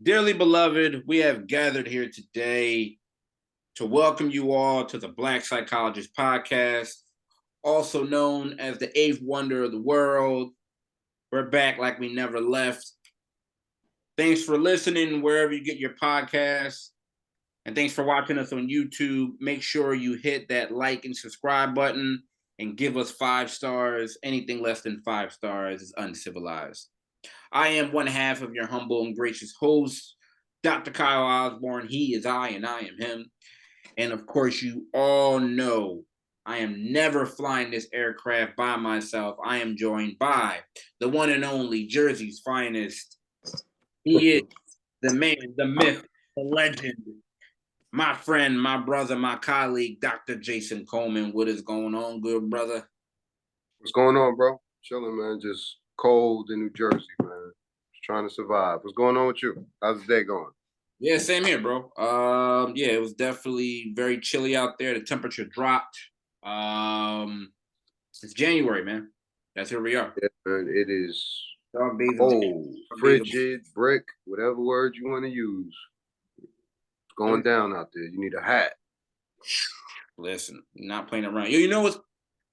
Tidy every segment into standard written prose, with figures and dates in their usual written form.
Dearly beloved, we have gathered here today to welcome you all to the Black Psychologist Podcast, also known as the eighth wonder of the world. We're back like we never left. Thanks for listening wherever you get your podcasts. And thanks for watching us on YouTube. Make sure you hit that like and subscribe button and give us 5 stars. Anything less than 5 stars is uncivilized. I am one half of your humble and gracious host, Dr. Kyle Osborne. He is I, and I am him. And of course, you all know I am never flying this aircraft by myself. I am joined by the one and only Jersey's finest. He is the man, the myth, the legend, my friend, my brother, my colleague, Dr. Jason Coleman. What is going on, good brother? What's going on, bro? Chilling, man. Just cold in New Jersey, man. Just trying to survive. What's going on with you? How's the day going? Yeah, same here, bro. Yeah, it was definitely very chilly out there. The temperature dropped. It's January, man. That's where we are. Yeah, man. It is Dog days of cold, frigid, brick, whatever word you want to use. It's going down out there. You need a hat. Listen, not playing around. You know what?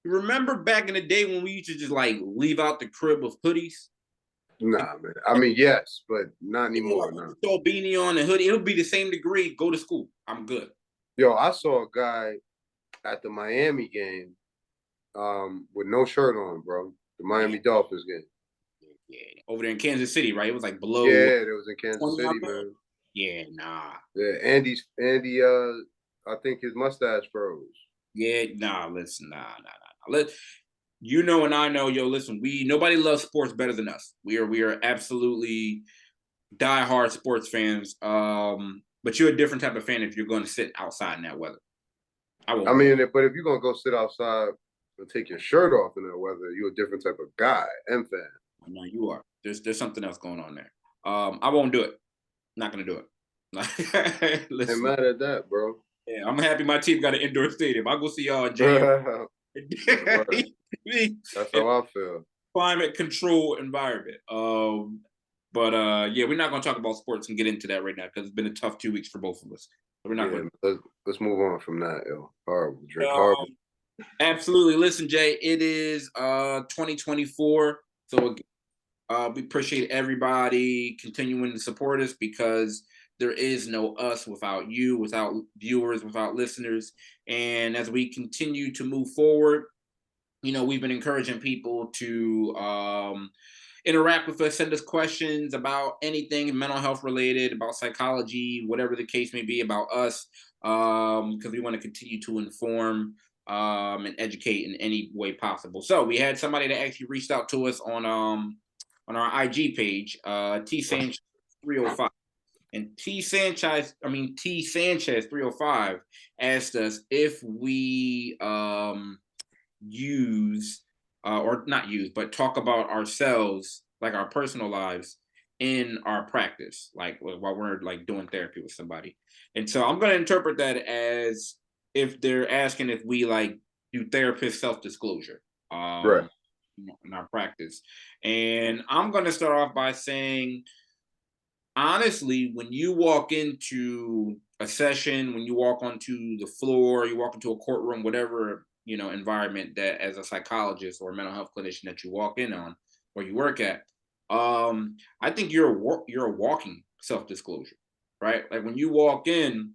You remember back in the day when we used to just like leave out the crib with hoodies? Nah, man. I mean, yes, but not anymore. No. Throw a beanie on and hoodie. It'll be the same degree. Go to school. I'm good. Yo, I saw a guy at the Miami game with no shirt on, bro. The Miami Dolphins game. Yeah, over there in Kansas City, right? It was like below. Yeah, it was in Kansas City, man. Yeah, nah. Yeah, Andy, I think his mustache froze. Yeah, nah, listen, nah. You know, and I know, yo, listen, nobody loves sports better than us. We are absolutely diehard sports fans. But you're a different type of fan if you're going to sit outside in that weather. I mean, but if you're gonna go sit outside and take your shirt off in that weather, you're a different type of guy and fan. No, you are. There's something else going on there. I won't do it. Not gonna do it. Listen, ain't mad at that, bro. Yeah, I'm happy my team got an indoor stadium. I'll go see y'all in January. That's how I feel. Climate control environment. Yeah, we're not gonna talk about sports and get into that right now because it's been a tough 2 weeks for both of us. So we're not let's move on from that, yo. Horrible, drink horrible. Absolutely. Listen, Jay, it is 2024. So we appreciate everybody continuing to support us because there is no us without you, without viewers, without listeners. And as we continue to move forward, you know, we've been encouraging people to interact with us, send us questions about anything mental health related, about psychology, whatever the case may be, about us, because we want to continue to inform and educate in any way possible. So we had somebody that actually reached out to us on our IG page, T Sanchez 305. And T Sanchez 305 asked us if we use or not use, but talk about ourselves, like our personal lives in our practice, like while we're like doing therapy with somebody. And so I'm going to interpret that as if they're asking if we like do therapist self-disclosure right. in our practice. And I'm going to start off by saying, honestly, when you walk into a session, when you walk onto the floor, you walk into a courtroom, whatever, you know, environment that as a psychologist or a mental health clinician that you walk in on or you work at, I think you're a walking self-disclosure, right? Like when you walk in,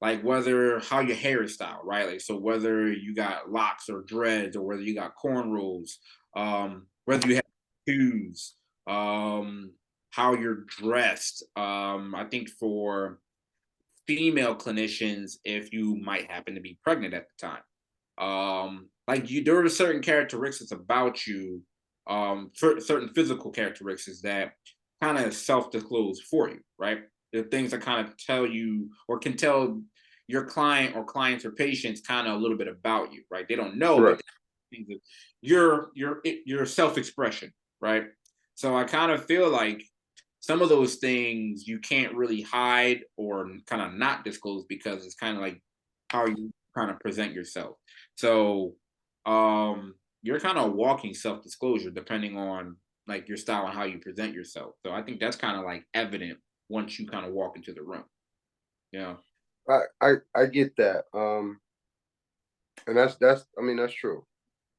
like whether how your hair is styled, right? Like so whether you got locks or dreads or whether you got cornrows, whether you have shoes, how you're dressed. I think for female clinicians, if you might happen to be pregnant at the time, there are certain characteristics about you, certain physical characteristics that kind of self-disclose for you, right? The things that kind of tell you or can tell your client or clients or patients kind of a little bit about you, right? They don't know, right. But your self-expression, right? So I kind of feel like some of those things you can't really hide or kind of not disclose because it's kind of like how you kind of present yourself. So you're kind of walking self-disclosure depending on like your style and how you present yourself. So I think that's kind of like evident once you kind of walk into the room. Yeah. I get that. And that's I mean, that's true.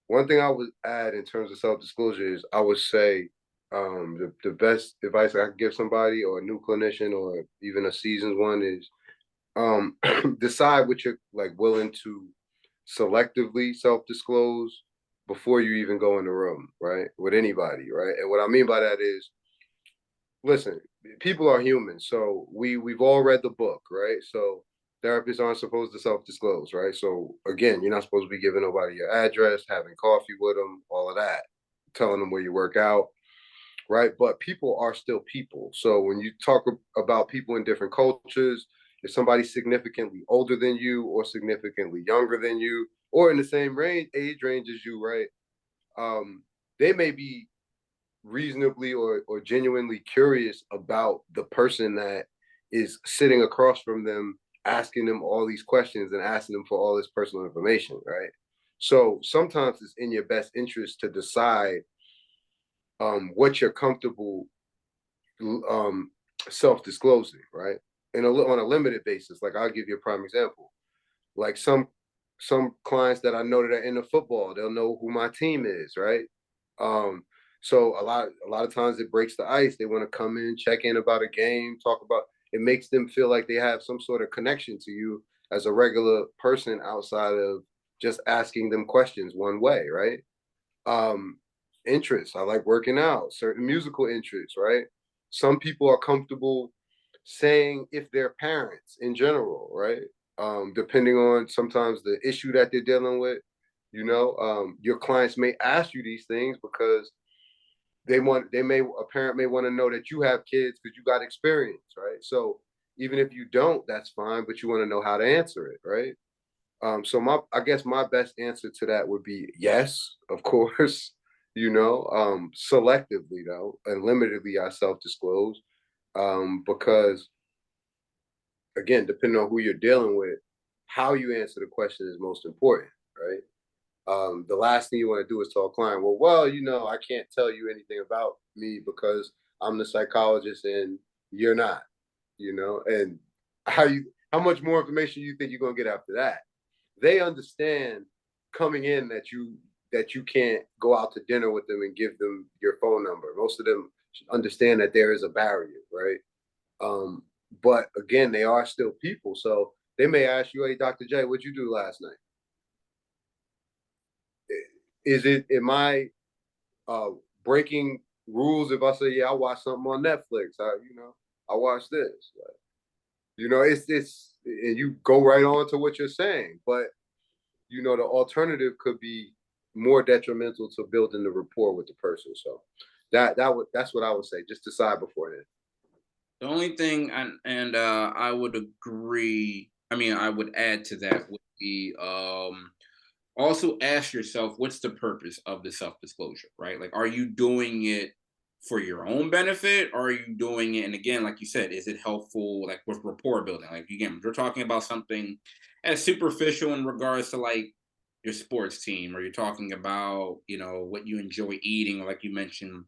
One thing I would add in terms of self-disclosure is I would say the best advice I could give somebody or a new clinician or even a seasoned one is decide what you're like willing to selectively self-disclose before you even go in the room, right? With anybody, right? And what I mean by that is, listen, people are human, so we've all read the book, right? So therapists aren't supposed to self-disclose, right? So again, you're not supposed to be giving nobody your address, having coffee with them, all of that, telling them where you work out, right? But people are still people. So when you talk about people in different cultures, if somebody's significantly older than you or significantly younger than you or in the same age range as you, right? Um, they may be reasonably or genuinely curious about the person that is sitting across from them, asking them all these questions and asking them for all this personal information, right? So sometimes it's in your best interest to decide what you're comfortable um, self-disclosing, right? And on a limited basis. Like I'll give you a prime example. Like some clients that I know that are into football, they'll know who my team is, right? Um, so a lot of times it breaks the ice. They want to come in, check in about a game, talk about it makes them feel like they have some sort of connection to you as a regular person outside of just asking them questions one way, right? Um, Interests. I like working out, certain musical interests, right? Some people are comfortable saying if they're parents in general, right? Depending on sometimes the issue that they're dealing with, your clients may ask you these things because a parent may want to know that you have kids because you got experience, right? So even if you don't, that's fine, but you want to know how to answer it, right? So I guess my best answer to that would be yes, of course. Selectively though, and limitedly, I self-disclose because again, depending on who you're dealing with, how you answer the question is most important, right? The last thing you want to do is tell a client, well, I can't tell you anything about me because I'm the psychologist and you're not, and how much more information you think you're gonna get after that? They understand coming in that you can't go out to dinner with them and give them your phone number. Most of them understand that there is a barrier, right? Um, but again, they are still people, so they may ask you, "Hey, Dr. J, what'd you do last night? Is it am I uh, breaking rules if I say, yeah, I watched something on Netflix? I watched this. It's and you go right on to what you're saying, but the alternative could be more detrimental to building the rapport with the person. So that's what I would say. Just decide beforehand. The only thing, and I would agree. I mean, I would add to that would be also ask yourself what's the purpose of the self disclosure, right? Like, are you doing it for your own benefit, or are you doing it? And again, like you said, is it helpful, like with rapport building? Like, again, we're talking about something as superficial in regards to like your sports team, or you're talking about, what you enjoy eating, or like you mentioned,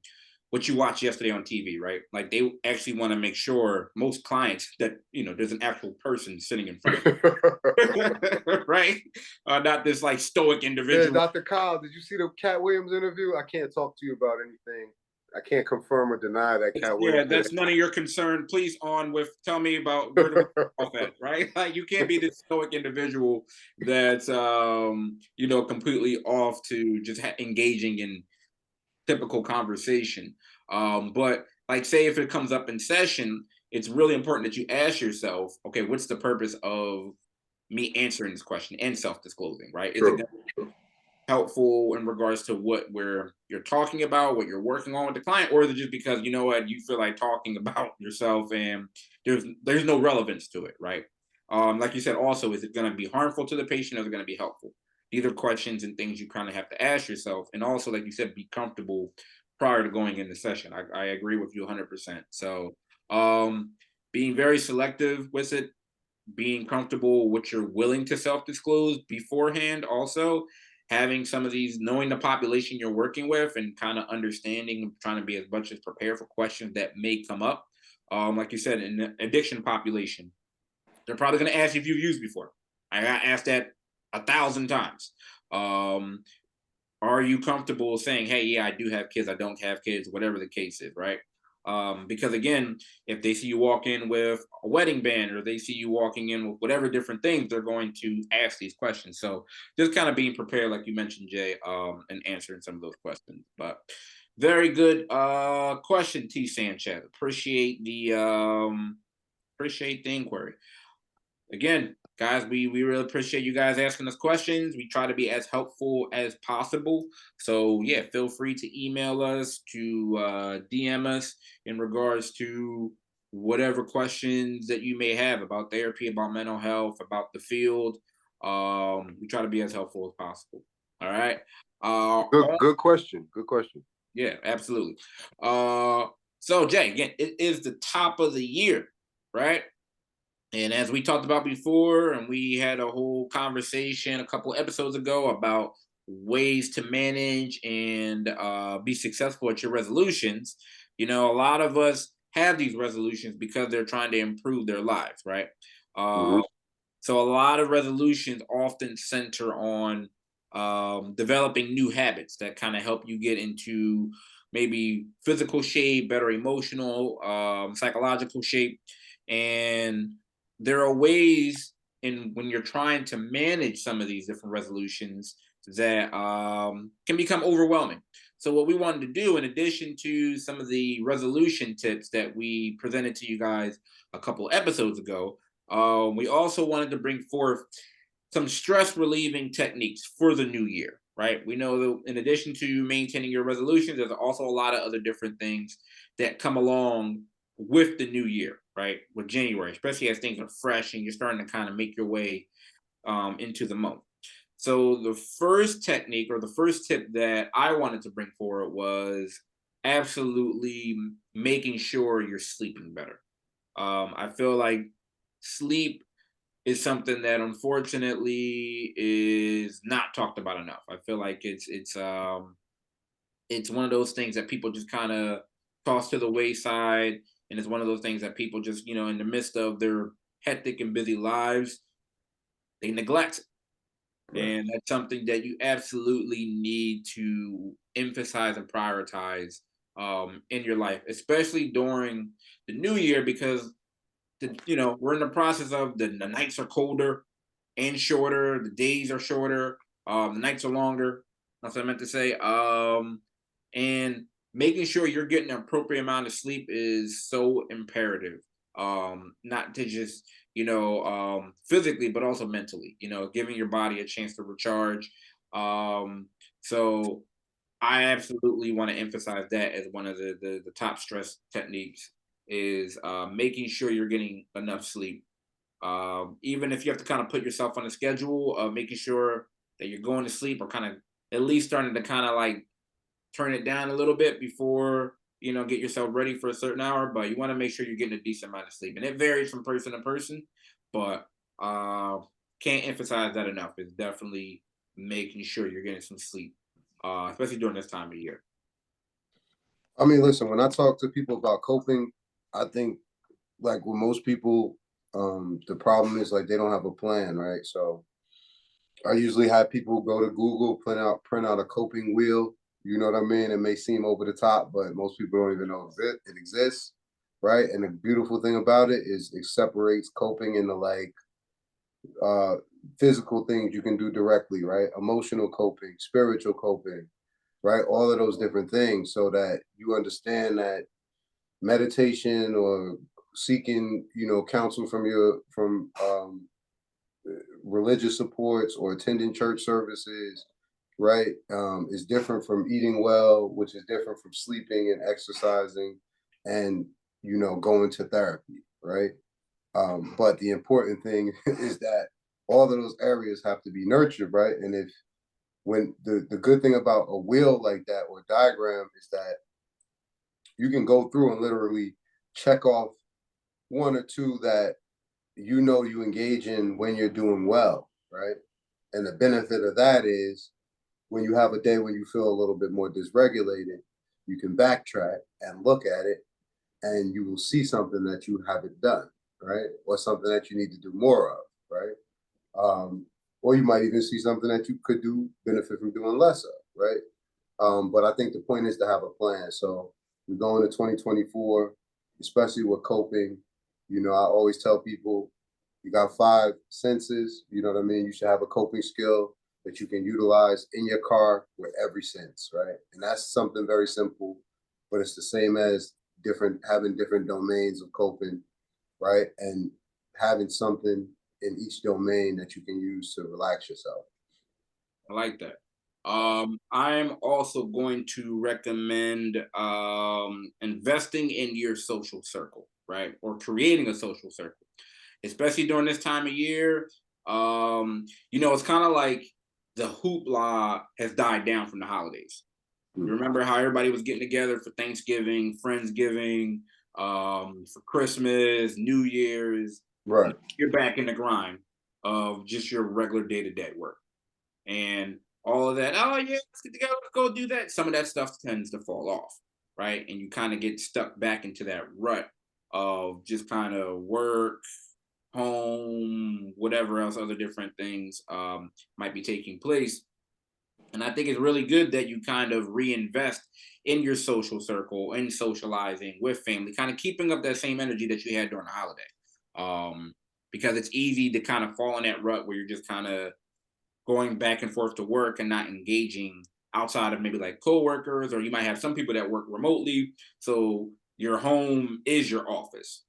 what you watched yesterday on TV, right? Like they actually want to make sure most clients that, there's an actual person sitting in front of them, right? Not this like stoic Yeah, individual. Dr. Kyle, did you see the Cat Williams interview? I can't talk to you about anything. I can't confirm or deny that Cat Yeah, Williams that's none of your concern. Please on with tell me about where do we off at, right? Like you can't be this stoic individual that's completely off to just engaging in typical conversation. But like say if it comes up in session, it's really important that you ask yourself, okay, what's the purpose of me answering this question and self-disclosing, right? Is it True. helpful in regards to what you're talking about, what you're working on with the client, or is it just because you know what you feel like talking about yourself and there's no relevance to it, right? Like you said, also, is it going to be harmful to the patient or is it going to be helpful? These are questions and things you kind of have to ask yourself, and also, like you said, be comfortable prior to going in the session. I agree with you 100%. So, um, being very selective with it, being comfortable what you're willing to self-disclose beforehand, also having some of these, knowing the population you're working with and kind of understanding, trying to be as much as prepared for questions that may come up, like you said, in the addiction population, they're probably going to ask you if you've used before. I got asked that 1,000 times. Um, are you comfortable saying, hey, yeah, I do have kids, I don't have kids, whatever the case is, right? Because again, if they see you walk in with a wedding band or they see you walking in with whatever different things, they're going to ask these questions. So just kind of being prepared, like you mentioned, Jay, and answering some of those questions. But very good question, T Sanchez. Appreciate the inquiry. Again, guys, we really appreciate you guys asking us questions. We try to be as helpful as possible. So yeah, feel free to email us, to DM us in regards to whatever questions that you may have about therapy, about mental health, about the field. We try to be as helpful as possible. All right. Good question. Good question. Yeah, absolutely. So Jay, again, it is the top of the year, right? And as we talked about before, and we had a whole conversation a couple episodes ago about ways to manage and be successful at your resolutions, a lot of us have these resolutions because they're trying to improve their lives, right? Uh, Hmm. so a lot of resolutions often center on developing new habits that kind of help you get into maybe physical shape, better emotional, psychological shape. And there are ways in when you're trying to manage some of these different resolutions that can become overwhelming. So what we wanted to do, in addition to some of the resolution tips that we presented to you guys a couple episodes ago, we also wanted to bring forth some stress relieving techniques for the new year, right? We know that in addition to maintaining your resolutions, there's also a lot of other different things that come along with the new year, right? With January, especially as things are fresh and you're starting to kind of make your way into the month. So the first technique or the first tip that I wanted to bring forward was absolutely making sure you're sleeping better. I feel like sleep is something that unfortunately is not talked about enough. I feel like it's one of those things that people just kind of toss to the wayside, and it's one of those things that people just in the midst of their hectic and busy lives, they neglect. Right. And that's something that you absolutely need to emphasize and prioritize in your life, especially during the new year, because we're in the process of the nights are colder and shorter, the days are shorter, the nights are longer. That's what I meant to say. And making sure you're getting an appropriate amount of sleep is so imperative. Not to just physically, but also mentally. Giving your body a chance to recharge. So I absolutely want to emphasize that as one of the top stress techniques is making sure you're getting enough sleep. Even if you have to kind of put yourself on a schedule of making sure that you're going to sleep or kind of at least starting to kind of like turn it down a little bit before get yourself ready for a certain hour, but you want to make sure you're getting a decent amount of sleep, and it varies from person to person, but can't emphasize that enough. It's definitely making sure you're getting some sleep, especially during this time of year. I mean, listen, when I talk to people about coping, I think like with most people, the problem is like they don't have a plan, right? So I usually have people go to Google, print out a coping wheel. You know what I mean? It may seem over the top, but most people don't even know it exists, right? And the beautiful thing about it is it separates coping into like uh physical things you can do directly, right? Emotional coping, spiritual coping, right? All of those different things so that you understand that meditation or seeking, counsel from religious supports or attending church services, right, is different from eating well, which is different from sleeping and exercising and, going to therapy, right? But the important thing is that all of those areas have to be nurtured, right? And if when the good thing about a wheel like that or diagram is that you can go through and literally check off one or two that you engage in when you're doing well, right? And the benefit of that is when you have a day when you feel a little bit more dysregulated, you can backtrack and look at it and you will see something that you haven't done, right? Or something that you need to do more of, right? Or you might even see something that you could do benefit from doing less of, right? But I think the point is to have a plan. So we go into 2024, especially with coping. I always tell people you got five senses. You know what I mean? You should have a coping skill that you can utilize in your car with every sense, right? And that's something very simple, but it's the same as having different domains of coping, right? And having something in each domain that you can use to relax yourself. I like that. I'm also going to recommend investing in your social circle, right? Or creating a social circle, especially during this time of year. It's kind of like the hoopla has died down from the holidays. You Mm. remember how everybody was getting together for Thanksgiving, Friendsgiving, for Christmas, New Year's. Right. You're back in the grind of just your regular day to day work and all of that. Oh yeah, let's get together, let's go do that. Some of that stuff tends to fall off, right? And you kind of get stuck back into that rut of just kind of work, home, whatever else, other different things might be taking place. And I think it's really good that you kind of reinvest in your social circle and socializing with family, kind of keeping up that same energy that you had during the holiday. Um, because it's easy to kind of fall in that rut where you're just kind of going back and forth to work and not engaging outside of maybe like coworkers, or you might have some people that work remotely. So your home is your office.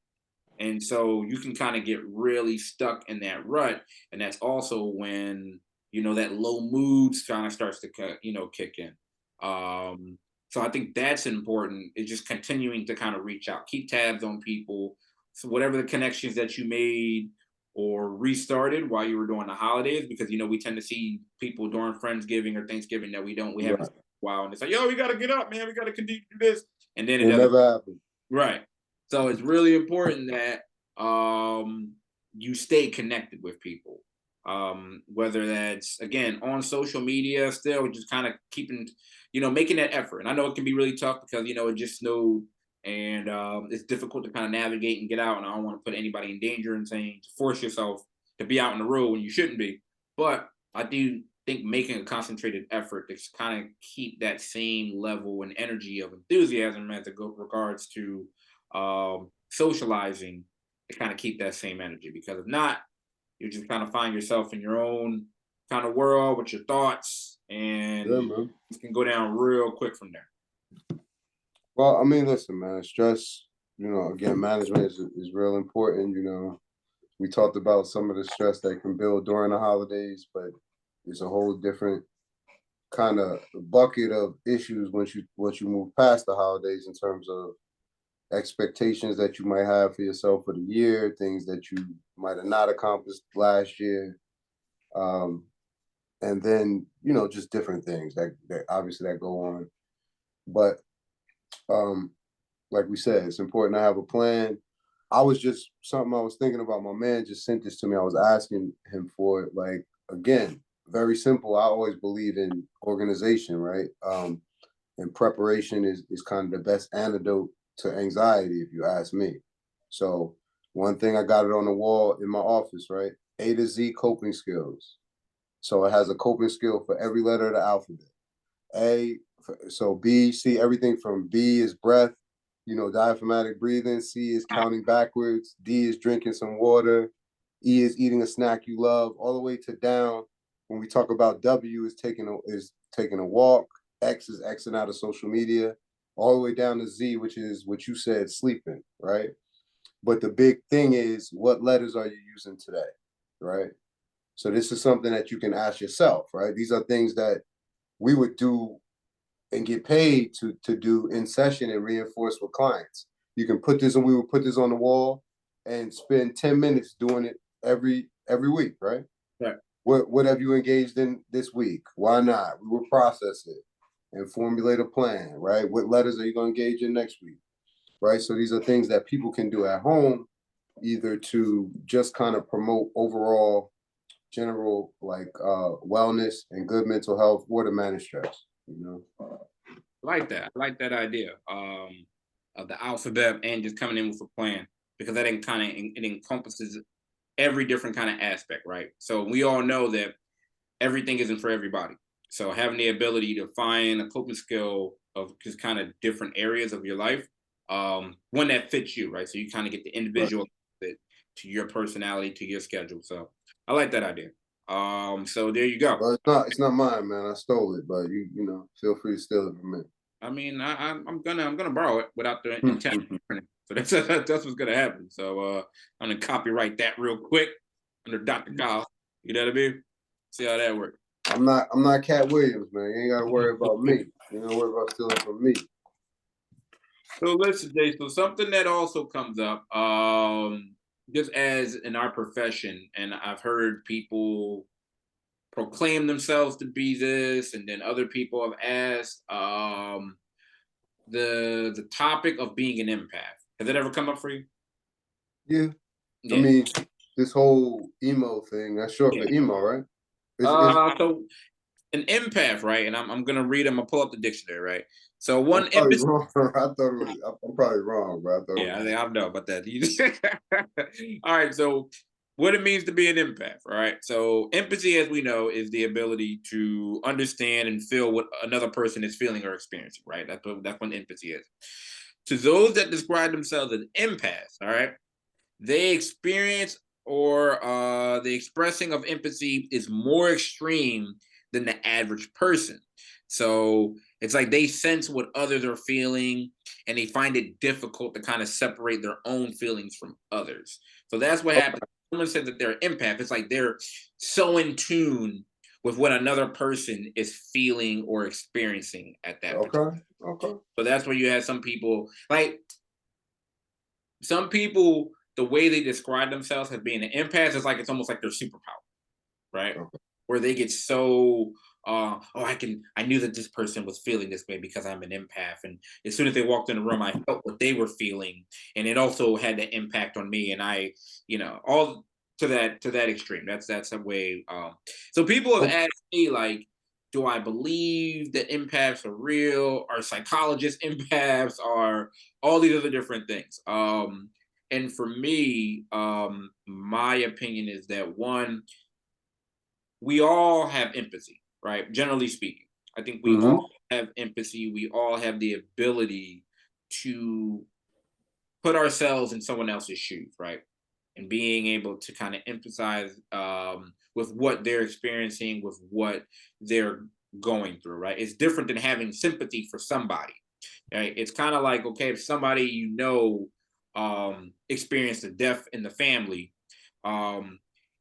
And so you can kind of get really stuck in that rut. And that's also when, that low moods kind of starts to, kick in. Um, so I think that's important is just continuing to kind of reach out, keep tabs on people. So whatever the connections that you made or restarted while you were doing the holidays, because, we tend to see people during Friendsgiving or Thanksgiving that we haven't Right. seen in a while. And it's like, yo, we got to get up, man. We got to continue to do this. And then it It doesn't. never happened. Right. So it's really important that you stay connected with people. Whether that's again on social media, still just kind of keeping, making that effort. And I know it can be really tough because it just snowed and it's difficult to kind of navigate and get out. And I don't want to put anybody in danger and saying to force yourself to be out in the road when you shouldn't be. But I do think making a concentrated effort to kind of keep that same level and energy of enthusiasm as it regards to socializing to kind of keep that same energy. Because if not, you just kind of find yourself in your own kind of world with your thoughts, Yeah, and man. it can go down real quick from there. Well, I mean, listen, man, stress, again, management is real important. We talked about some of the stress that can build during the holidays, but there's a whole different kind of bucket of issues once you move past the holidays in terms of expectations that you might have for yourself for the year, things that you might have not accomplished last year. Um, and then, just different things that obviously that go on. But um, like we said, it's important to have a plan. I was just something I was thinking about. My man just sent this to me. I was asking him for it. Like, again, very simple. I always believe in organization, right? And preparation is kind of the best antidote to anxiety, if you ask me. So one thing, I got it on the wall in my office, right? A to Z coping skills. So it has a coping skill for every letter of the alphabet. A, so B, C, everything from B is breath, diaphragmatic breathing. C is counting backwards. D is drinking some water. E is eating a snack you love, all the way to down. When we talk about W is taking a walk. X is Xing out of social media, all the way down to Z, which is what you said, sleeping, right? But the big thing is, what letters are you using today, right? So this is something that you can ask yourself, right? These are things that we would do and get paid to do in session and reinforce with clients. You can put this, and we would put this on the wall and spend 10 minutes doing it every week, right? Right. What have you engaged in this week? Why not? We will process it and formulate a plan, right? What letters are you going to engage in next week, right? So these are things that people can do at home, either to just kind of promote overall general like wellness and good mental health, or to manage stress. I like that. I like that idea. of the alphabet and just coming in with a plan, because that it encompasses every different kind of aspect, right? So we all know that everything isn't for everybody. So having the ability to find a coping skill of just kind of different areas of your life, one that fits you, right? So you kind of get the Right. individual fit to your personality, to your schedule. So I like that idea. So there you go. Well, it's not mine, man. I stole it, but feel free to steal it from me. I mean, I'm gonna borrow it without the intent of Mhm. printing. So that's that's what's gonna happen. So I'm gonna copyright that real quick under Dr. Kyle. You know what I mean? See how that works. I'm not Cat Williams, man. You ain't gotta worry about me. You ain't gotta worry about stealing from me. So listen, Jay. So something that also comes up, just as in our profession, and I've heard people proclaim themselves to be this, and then other people have asked, the topic of being an empath. Has it ever come up for you? Yeah. I Yeah. mean, this whole emo thing, that's short Yeah. for emo, right? Is So an empath, right? And I'm gonna read. I'm gonna pull up the dictionary, right? So I'm one probably empathy. wrong. I thought it was I'm probably wrong, bro. I thought it Yeah, I was think I know about that. All right, so what it means to be an empath, all right? So empathy, as we know, is the ability to understand and feel what another person is feeling or experiencing, right? That's what empathy is. To those that describe themselves as empaths, all right, they experience or the expressing of empathy is more extreme than the average person. So it's like they sense what others are feeling and they find it difficult to kind of separate their own feelings from others. So that's what happens. Someone said that they're empath. It's like they're so in tune with what another person is feeling or experiencing at that particular. okay. Okay. So that's where you have some people like some people, the way they describe themselves as being an empath is like it's almost like their superpower, right? Okay. Where they get so oh, I knew that this person was feeling this way because I'm an empath. And as soon as they walked in the room, I felt what they were feeling. And it also had the impact on me. And all to that extreme. That's a way so people have Oh, asked me like, do I believe that empaths are real? Are psychologists empaths? Are all these other different things? And for me, my opinion is that one, we all have empathy, right? Generally speaking, I think we mm-hmm. all have empathy. We all have the ability to put ourselves in someone else's shoes, right? And being able to kind of empathize with what they're experiencing, with what they're going through, right? It's different than having sympathy for somebody, right? It's kind of like, okay, if somebody experienced a death in the family, um,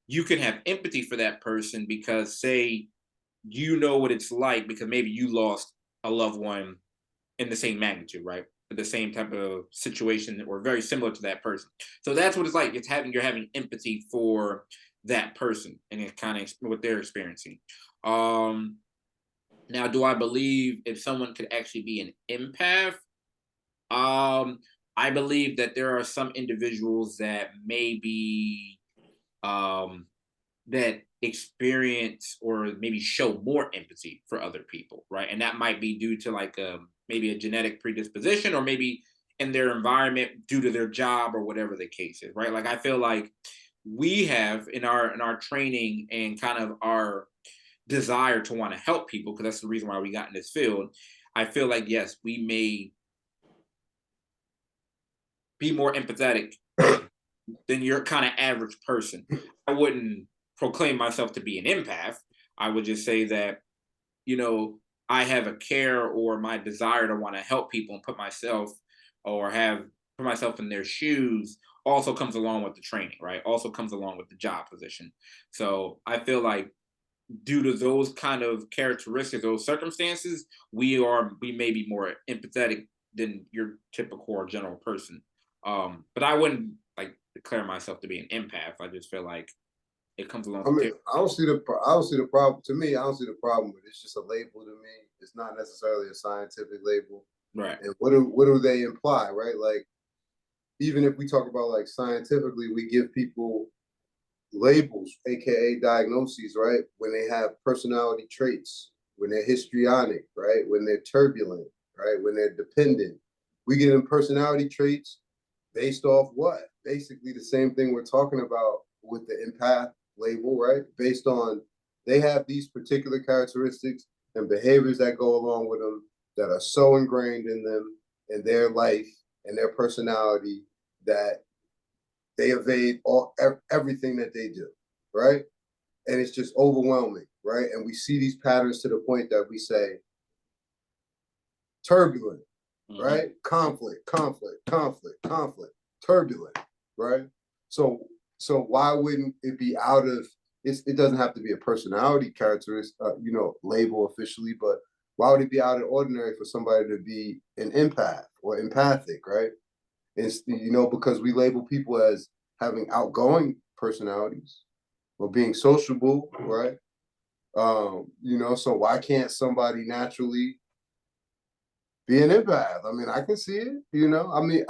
you can have empathy for that person because, say, you know what it's like because maybe you lost a loved one in the same magnitude, right? The same type of situation or very similar to that person. So that's what it's like. You're having empathy for that person and it's kind of what they're experiencing. Um, Now, do I believe if someone could actually be an empath? Um, I believe that there are some individuals that maybe um, that experience or maybe show more empathy for other people, right? And that might be due to like maybe a genetic predisposition or maybe in their environment due to their job or whatever the case is, right? Like I feel like we have in our training and kind of our desire to want to help people because that's the reason why we got in this field. I feel like yes, we may be more empathetic than your kind of average person. I wouldn't proclaim myself to be an empath. I would just say that, you know, I have a care or my desire to want to help people and put myself in their shoes also comes along with the training, right? Also comes along with the job position. So I feel like due to those kind of characteristics, those circumstances, we may be more empathetic than your typical or general person. But I wouldn't like declare myself to be an empath. I just feel like it comes along I with mean, it. I don't see the problem. To me, I don't see the problem with it. It's just a label to me. It's not necessarily a scientific label. Right. And what do they imply, right? Like, even if we talk about like scientifically, we give people labels, aka diagnoses, right? When they have personality traits, when they're histrionic, right? When they're turbulent, right? When they're dependent, We get in personality traits based off what? Basically the same thing we're talking about with the empath label, right? Based on they have these particular characteristics and behaviors that go along with them that are so ingrained in them in their life and their personality that they evade everything that they do, right? And it's just overwhelming, right? And we see these patterns to the point that we say turbulent, right? Conflict, conflict, conflict, conflict, turbulent, right? So why wouldn't it be out of it doesn't have to be a personality characteristic, label officially, but why would it be out of ordinary for somebody to be an empath or empathic, right? It's because we label people as having outgoing personalities or being sociable, right? So why can't somebody naturally be an empath? I mean, I can see it, I mean,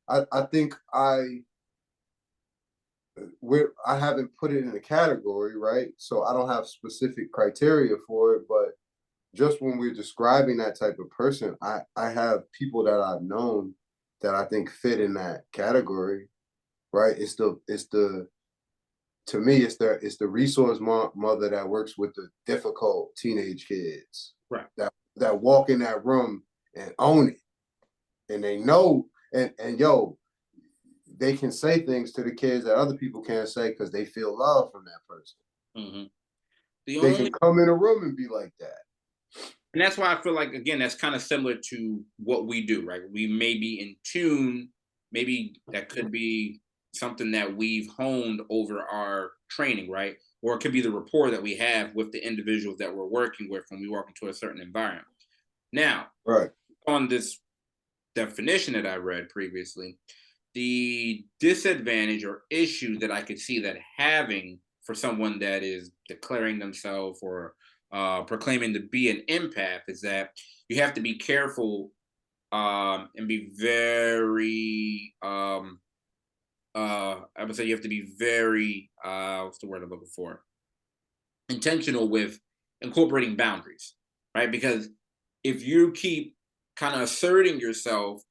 I think I haven't put it in a category, right? So I don't have specific criteria for it, but just when we're describing that type of person, I have people that I've known that I think fit in that category, right? It's the to me it's the resource mother that works with the difficult teenage kids Right. that walk in that room and own it, and they know, and yo, they can say things to the kids that other people can't say because they feel love from that person. Mm-hmm. The They can only come in a room and be like that. And that's why I feel like, again, that's kind of similar to what we do, right? We may be in tune, maybe that could be something that we've honed over our training, right? Or it could be the rapport that we have with the individuals that we're working with when we walk into a certain environment. Now, Right. on this definition that I read previously, the disadvantage or issue that I could see that having for someone that is declaring themselves or proclaiming to be an empath is that you have to be careful and be very I would say you have to be very what's the word I'm looking for, intentional with incorporating boundaries, right? Because if you keep kind of asserting yourself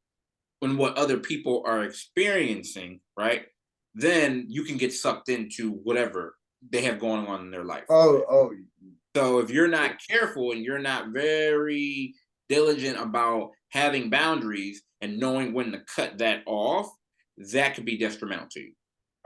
when what other people are experiencing, right? Then you can get sucked into whatever they have going on in their life. Oh. So if you're not careful and you're not very diligent about having boundaries and knowing when to cut that off, that could be detrimental to you,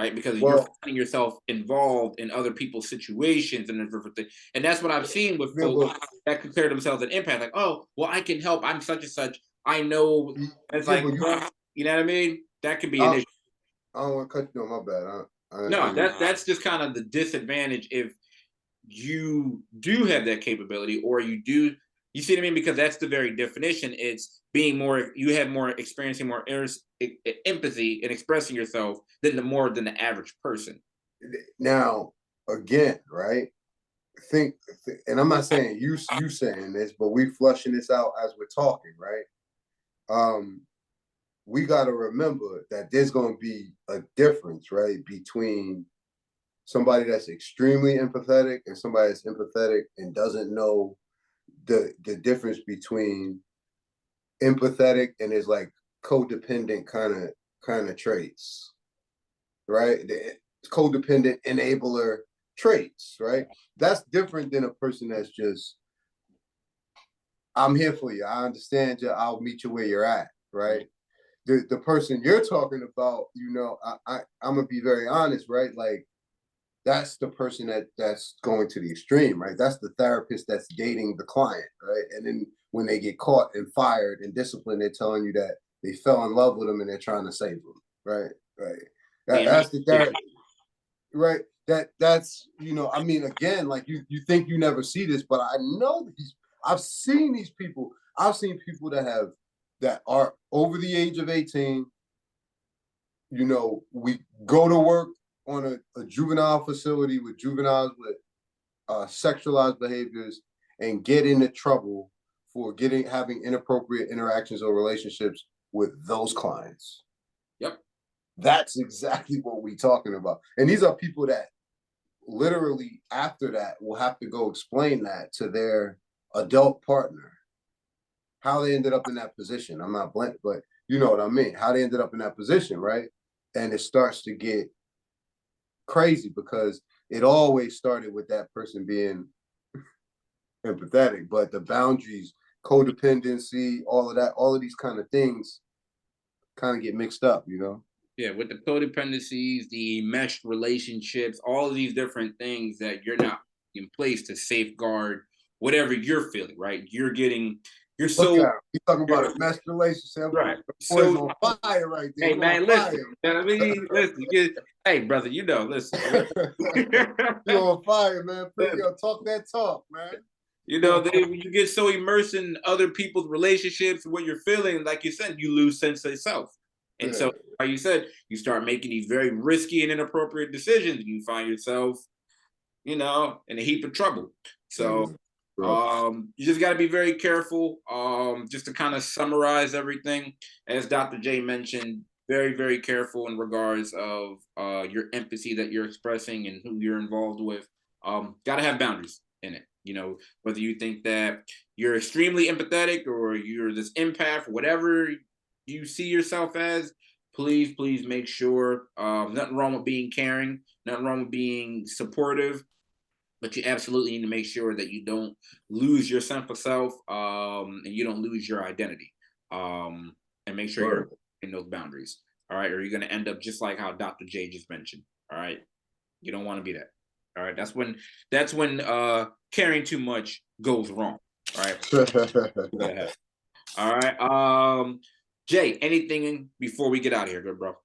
right? Because you're Well, finding yourself involved in other people's situations and everything. And that's what I've seen with yeah, folks but that consider themselves an empath. Like, oh, well, I can help. I'm such and such. I know. It's yeah, like, but you know what I mean? That could be an I, issue. I don't want to cut you on. My bad. I No, didn't. that's just kind of the disadvantage if you do have that capability or you see what I mean? Because that's the very definition. It's being more, you have more experiencing more empathy and expressing yourself than the average person. Now, again, right? Think, and I'm not saying you saying this, but we flushing this out as we're talking, right? Um, we got to remember that there's going to be a difference, right, between somebody that's extremely empathetic and somebody that's empathetic and doesn't know the difference between empathetic and is like codependent kind of traits, right? The codependent enabler traits, right? That's different than a person that's just, I'm here for you. I understand you. I'll meet you where you're at, right? The person you're talking about, I'm gonna be very honest, right? Like that's the person that's going to the extreme, right? That's the therapist that's dating the client, right? And then when they get caught and fired and disciplined, they're telling you that they fell in love with them and they're trying to save them, right? Right. That's the therapist, right? That's I mean, again, like you think you never see this, but I know these. I've seen these people. I've seen people that are over the age of 18. We go to work on a juvenile facility with juveniles with sexualized behaviors and get into trouble for having inappropriate interactions or relationships with those clients. Yep. That's exactly what we're talking about. And these are people that literally after that will have to go explain that to their adult partner. how they ended up in that position. I'm not blank, but you know what I mean. How they ended up in that position, right? And it starts to get crazy because it always started with that person being empathetic, but the boundaries, codependency, all of that, all of these kind of things kind of get mixed up, you know? Yeah, with the codependencies, the meshed relationships, all of these different things that you're not in place to safeguard whatever you're feeling, right? You're Look at so, him. He's talking about you're a messed relationship. right. The boy's So, on fire right there. hey He on man, listen. fire. I mean, listen. Hey brother, listen. You on fire, man. Listen, Yo, talk that talk, man. when you get so immersed in other people's relationships and what you're feeling, like you said, you lose sense of self. And Yeah. so, like you said, you start making these very risky and inappropriate decisions, and you find yourself, in a heap of trouble. So, Mm, bro. you just got to be very careful. Just to kind of summarize everything, as Dr. J mentioned, very, very careful in regards of your empathy that you're expressing and who you're involved with. Got to have boundaries in it. Whether you think that you're extremely empathetic or you're this empath, whatever you see yourself as, please, please make sure. Nothing wrong with being caring, nothing wrong with being supportive, but you absolutely need to make sure that you don't lose your sense of self, and you don't lose your identity, and make sure you're Word. in those boundaries. All right, or you're going to end up just like how Dr. J just mentioned. All right, you don't want to be that. All right, that's when caring too much goes wrong. All right, yeah. All right, Jay, anything before we get out of here, good bro?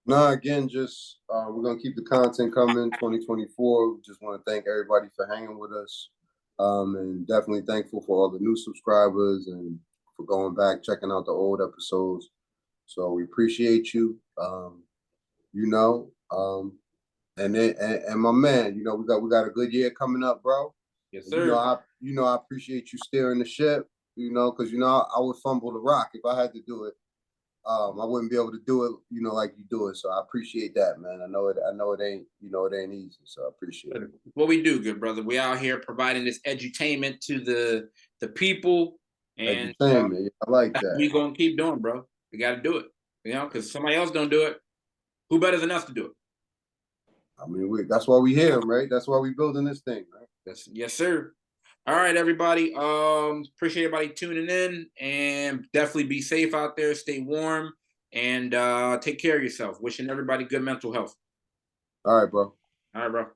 No, again, just we're gonna keep the content coming. 2024. We just want to thank everybody for hanging with us, and definitely thankful for all the new subscribers and for going back checking out the old episodes. So we appreciate you. You know, and my man, we got a good year coming up, bro. Yes, And sir. I appreciate you steering the ship. Because I would fumble the rock if I had to do it. I wouldn't be able to do it, like you do it. So I appreciate that, man. I know it ain't, it ain't easy. So I appreciate it. What we do, good brother. We out here providing this edutainment to the people, and Entertainment, yeah, I like that. we gonna keep doing, bro. We got to do it, because somebody else don't do it. Who better than us to do it? I mean, that's why we here, right? That's why we building this thing, right? Yes, sir. All right, everybody. Appreciate everybody tuning in, and definitely be safe out there. Stay warm, and take care of yourself. Wishing everybody good mental health. All right, bro. All right, bro.